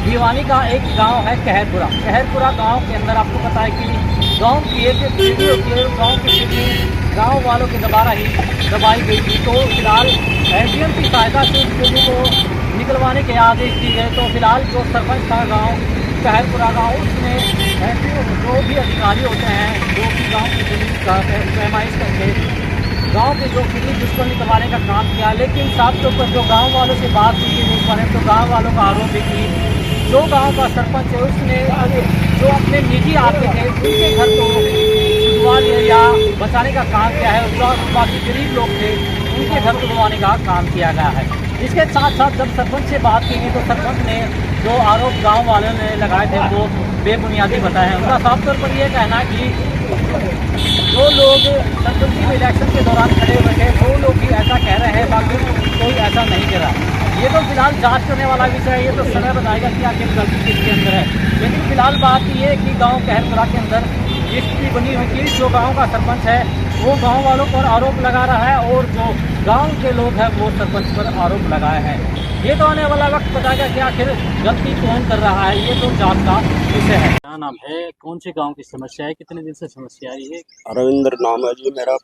भिवानी का एक गांव है कहरपुरा। कहरपुरा गांव के अंदर आपको पता है कि गांव की एक पीढ़ी होती है, गांव की पीढ़ी गांव वालों के द्वारा ही दबाई गई थी। तो फिलहाल एसडीएम की सहायता से उस पीढ़ी को निकलवाने के आदेश दिए गए। तो फिलहाल जो सरपंच था गाँव कहरपुरा गाँव, उसने जो भी अधिकारी होते हैं जो कि गाँव की जमीन का पैमाइश करके गांव के जो किडनी जिसको निकलवाने का काम किया। लेकिन साथ के ऊपर जो गांव वालों से बात की नहीं पाए, तो गांव वालों का आरोप है कि जो गांव का सरपंच है उसने जो अपने निजी आते थे उनके घर को छुड़वा लिया या बचाने का काम किया है। जो बाकी गरीब लोग थे उनके घर को छुड़वाने का काम किया गया है। इसके साथ साथ जब सरपंच से बात की गई तो सरपंच ने जो आरोप गाँव वालों ने लगाए थे वो बेबुनियादी बताए हैं। उनका साफ तौर पर यह कहना कि जो लोग सरपंची इलेक्शन के दौरान खड़े हुए थे वो लोग भी ऐसा कह रहे हैं, बाकी कोई ऐसा नहीं कह रहा। ये तो फिलहाल जांच करने वाला विषय है, ये तो समय बताएगा कि आखिर गलती किसके अंदर है। लेकिन फिलहाल बात ये है कि गांव कहरपुरा के अंदर स्थिति बनी हुई कि जो गांव का सरपंच है वो गांव वालों पर आरोप लगा रहा है और जो गांव के लोग हैं वो सरपंच पर आरोप लगाए हैं। ये तो आने वाला वक्त बताएगा कि आखिर गलती कौन कर रहा है, ये तो जांच का विषय है। क्या नाम है, कौन से गांव की समस्या है, कितने दिन से समस्या आई है? रविंद्र नाम है जी मेरा।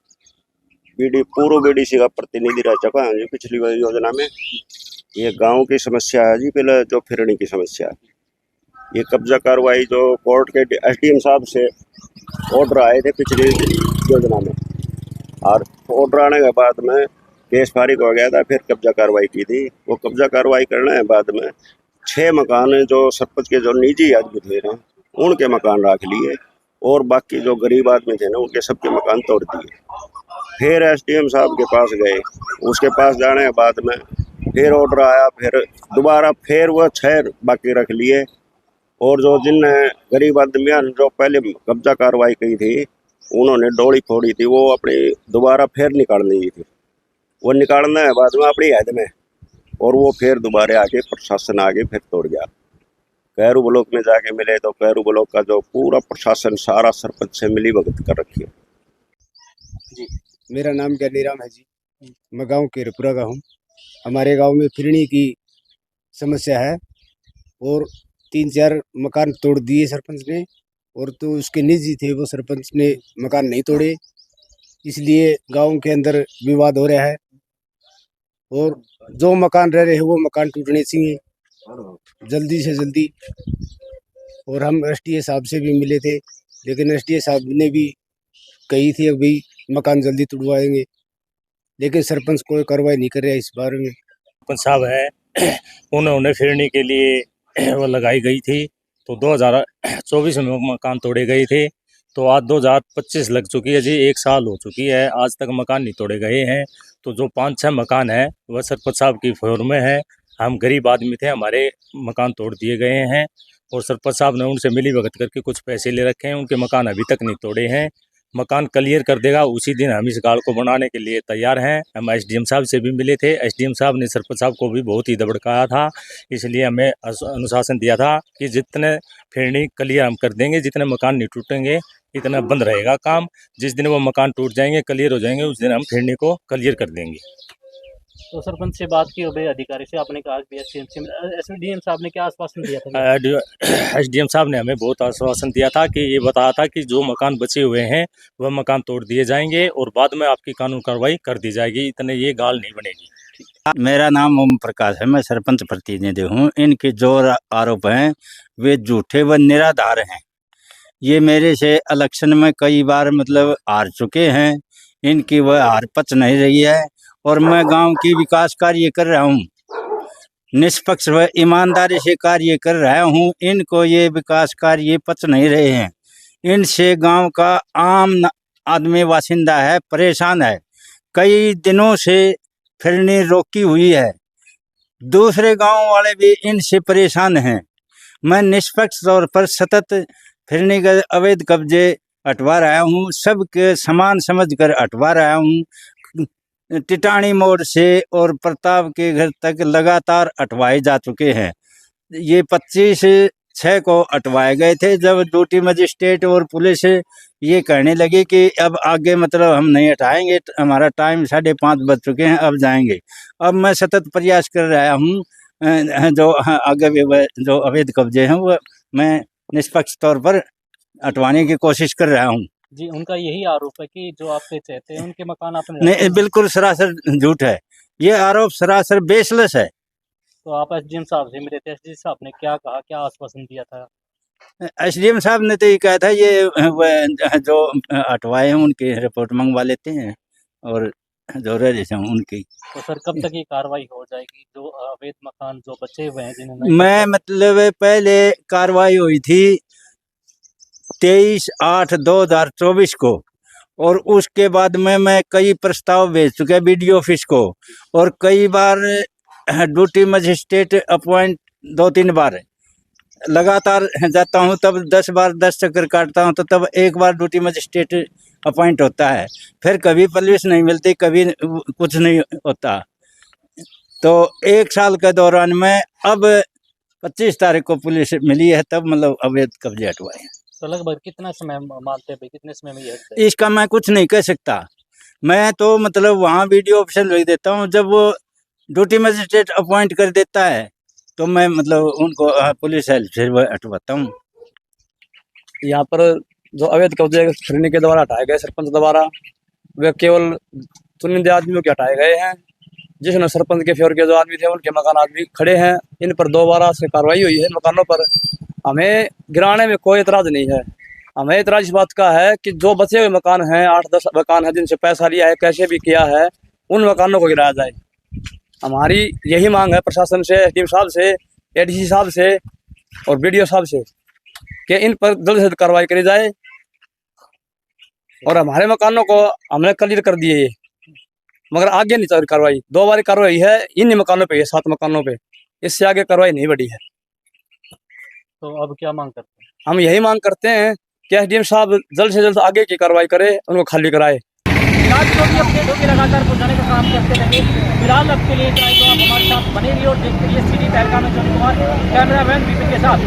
पूर्व बीडीसी का प्रतिनिधि रह चुका है जी पिछली योजना में। ये गांव की समस्या है जी। पहले जो फिरनी की समस्या है, ये कब्जा कार्रवाई जो कोर्ट के एसडीएम साहब से ऑर्डर आए थे पिछली योजना में, और ऑर्डर आने के बाद में केस फारिग हो गया था। फिर कब्जा कार्रवाई की थी। वो कब्जा कार्रवाई करने के बाद में 6 मकान जो सरपंच के जो निजी आदमी थे ना उनके मकान रख लिए, और बाकी जो गरीब आदमी थे ना उनके सबके मकान तोड़ दिए। फिर एसडीएम साहब के पास गए, उसके पास जाने के बाद में फिर ऑर्डर आया। फिर दोबारा फिर वो 6 बाकी रख लिए, और जो जिन गरीब आदमियों जो पहले कब्जा कार्रवाई की थी उन्होंने डोली फोड़ी थी, वो अपनी दोबारा फिर निकालनी थी। वो निकालने के बाद में अपनी हद में, और वो फिर दोबारा आके प्रशासन आगे फिर तोड़ गया। कैरू ब्लॉक में जाके मिले तो कैरू ब्लॉक का जो पूरा प्रशासन सारा सरपंच से मिली भगत कर रखी है जी। मेरा नाम ज्ञानीराम है जी। मैं गाँव केरपुरा का हूँ। हमारे गांव में फिरनी की समस्या है और 3-4 मकान तोड़ दिए सरपंच ने, और तो उसके निजी थे वो सरपंच ने मकान नहीं तोड़े, इसलिए गांव के अंदर विवाद हो रहा है। और जो मकान रह रहे हैं वो मकान टूटने चाहिए जल्दी से जल्दी। और हम एसडीए साहब से भी मिले थे, लेकिन एसडीए साहब ने भी कही थी अभी मकान जल्दी तुड़वाएंगे, लेकिन सरपंच कोई कार्रवाई नहीं कर रहा है इस बारे में। सरपंच साहब है उन्होंने फिरनी के लिए वो लगाई गई थी, तो 2024 में मकान तोड़े गए थे। तो आज 2025 लग चुकी है जी, 1 साल हो चुकी है, आज तक मकान नहीं तोड़े गए हैं। तो जो 5-6 मकान है वह सरपंच साहब की फोर में है। हम गरीब आदमी थे, हमारे मकान तोड़ दिए गए हैं, और सरपंच साहब ने उनसे मिली भगत करके कुछ पैसे ले रखे हैं। उनके मकान अभी तक नहीं तोड़े हैं। मकान क्लियर कर देगा उसी दिन हम इस गाड़ को बनाने के लिए तैयार हैं। हम एसडीएम साहब से भी मिले थे, एसडीएम साहब ने सरपंच साहब को भी बहुत ही दबड़काया था। इसलिए हमें अनुशासन दिया था कि जितने फिरनी क्लियर हम कर देंगे, जितने मकान नहीं टूटेंगे इतना बंद रहेगा काम। जिस दिन वो मकान टूट जाएंगे, क्लियर हो जाएंगे, उस दिन हम फिरनी को क्लियर कर देंगे। तो सरपंच से बात की हो अधिकारी से, आपने कहा कि एसडीएम साहब ने क्या आश्वासन दिया था? एसडीएम साहब ने हमें बहुत आश्वासन दिया था कि ये बताया था कि जो मकान बचे हुए हैं वह मकान तोड़ दिए जाएंगे और बाद में आपकी कानून कार्रवाई कर दी जाएगी, इतने ये गाल नहीं बनेगी। मेरा नाम ओम प्रकाश है, मैं सरपंच प्रतिनिधि हूँ। इनके जो आरोप हैं वे झूठे व निराधार हैं। ये मेरे से इलेक्शन में कई बार मतलब हार चुके हैं, इनकी वह हार पच नहीं रही है, और मैं गांव की विकास कार्य कर रहा हूँ, निष्पक्ष व ईमानदारी से कार्य कर रहा हूँ। इनको ये विकास कार्य पच नहीं रहे हैं। इनसे गांव का आम आदमी वासिंदा है परेशान है। कई दिनों से फिरनी रोकी हुई है, दूसरे गांव वाले भी इनसे परेशान हैं। मैं निष्पक्ष तौर पर सतत फिरनी का अवैध कब्जे हटवा रहा हूँ, सबके समान समझकर हटवा रहा हूँ। टिटाणी मोड़ से और प्रताप के घर तक लगातार हटवाए जा चुके हैं। ये 25/6 को हटवाए गए थे, जब ड्यूटी मजिस्ट्रेट और पुलिस ये कहने लगी कि अब आगे मतलब हम नहीं हटाएंगे, हमारा टाइम 5:30 बज चुके हैं, अब जाएंगे। अब मैं सतत प्रयास कर रहा हूँ, जो आगे भी जो अवैध कब्जे हैं वो मैं निष्पक्ष तौर पर हटवाने की कोशिश कर रहा हूँ। जी, उनका यही आरोप है कि जो आप पे चाहते हैं उनके मकान आपने नहीं, बिल्कुल सरासर झूठ है, ये आरोप सरासर बेसलेस है। तो आप एसडीएम साहब से मिले थे, एसडीएम साहब ने क्या कहा, क्या आश्वासन दिया था? एसडीएम साहब ने तो ये कहा था ये जो हटवाए हैं उनकी रिपोर्ट मंगवा लेते हैं और जो रजिस्टर हैं उनकी। तो सर कब तक ये कार्रवाई हो जाएगी जो अवैध मकान जो बचे हुए हैं जिन्होंने? मैं मतलब पहले कार्रवाई हुई थी 23/8/2024 को और उसके बाद में मैं कई प्रस्ताव भेज चुके बीडीओ ऑफिस को और कई बार ड्यूटी मजिस्ट्रेट अपॉइंट 2-3 बार लगातार जाता हूँ, तब 10 बार 10 चक्कर काटता हूँ तो तब एक बार ड्यूटी मजिस्ट्रेट अपॉइंट होता है, फिर कभी पुलिस नहीं मिलती, कभी कुछ नहीं होता। तो 1 साल के दौरान में अब 25 तारीख को पुलिस मिली है, तब मतलब अवैध कब्जे हटवाए। तो लगभग कितना समय मानते हैं, कितने समय में ये हटता है? इसका मैं कुछ नहीं कह सकता, मैं तो मतलब वहाँ वीडियो ऑप्शन भेज देता हूँ, जब वो ड्यूटी मजिस्ट्रेट अपॉइंट कर देता है तो मैं मतलब उनको पुलिस हेल्प से हटवाता हूँ। यहाँ पर जो अवैध कब्जे फिरनी के द्वारा हटाए गए सरपंच द्वारा, वे केवल चुनिंदे आदमियों के हटाए गए हैं, जिसने सरपंच के फेवर के जो आदमी थे उनके मकान आज भी खड़े हैं। इन पर 2 बार से कार्रवाई हुई है मकानों पर। हमें गिराने में कोई एतराज़ नहीं है, हमें एतराज़ इस बात का है कि जो बचे हुए मकान हैं, 8-10 मकान हैं जिनसे पैसा लिया है, कैसे भी किया है, उन मकानों को गिराया जाए। हमारी यही मांग है प्रशासन से, एसडीएम साहब से, एडीसी साहब से और बीडीओ साहब से कि इन पर जल्द से जल्द कार्रवाई करी जाए। और हमारे मकानों को हमने क्लियर कर दिए, मगर आगे नहीं चल कार्रवाई। 2 बार कार्रवाई है इन मकानों पे, 7 मकानों पे, इससे आगे कार्रवाई नहीं बढ़ी है। तो अब क्या मांग करते हैं? हम यही मांग करते हैं कि एसडीएम साहब जल्द से जल्द आगे की कार्रवाई करे, उनको खाली कराए। फिलहाल जो भी अपडेट होगी लगातार पहुंचाने का काम करते रहेंगे। फिलहाल अब के लिए चाहे तो आप हमारे साथ बने रहिए और देखते रहिए सिटी पहलगाम में। कैमरा मैन विपिन के साथ।